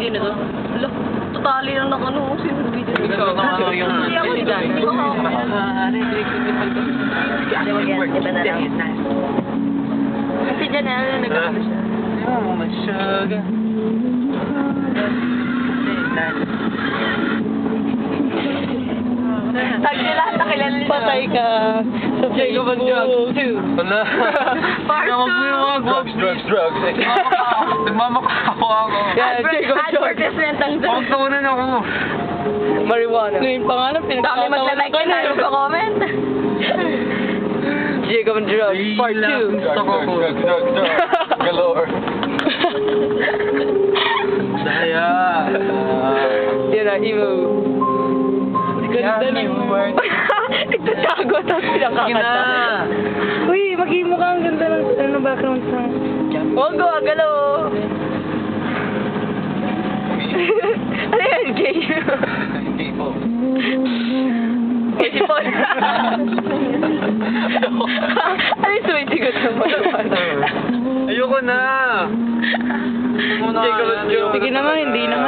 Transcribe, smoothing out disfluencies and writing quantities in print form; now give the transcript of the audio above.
video na to? Ala, totally lang ako no. Sino video na to? Hindi ako dito. Iba na lang. Kasi dyan na, nag-ano siya. Tag nila lahat na kilala nila. Patay ka sa Jacob and Drugs 2. Wala. Part 2. Drugs. Nagmamakawa ako. Yeah, Jacob Drugs. Advertisement ang drugs. Pagtawanan ako. Marijuana. Ngayon pa nga lang, Dami pinagkatawanan magla-like ka na. tayo comment. Jacob and Drugs, part 2. Drugs. Galore. Daya. Yan na, emo. Ganda ng word. Nagtatago, tapos pinakakata. Uy, mag-emo ka. Ang ganda ng background song. Huwag ko, agalo. Ano yan, gay? Hindi po. Uy, si Paul. Ano yung sumisigot ng malaman? Ayoko na. Sige naman, hindi naman.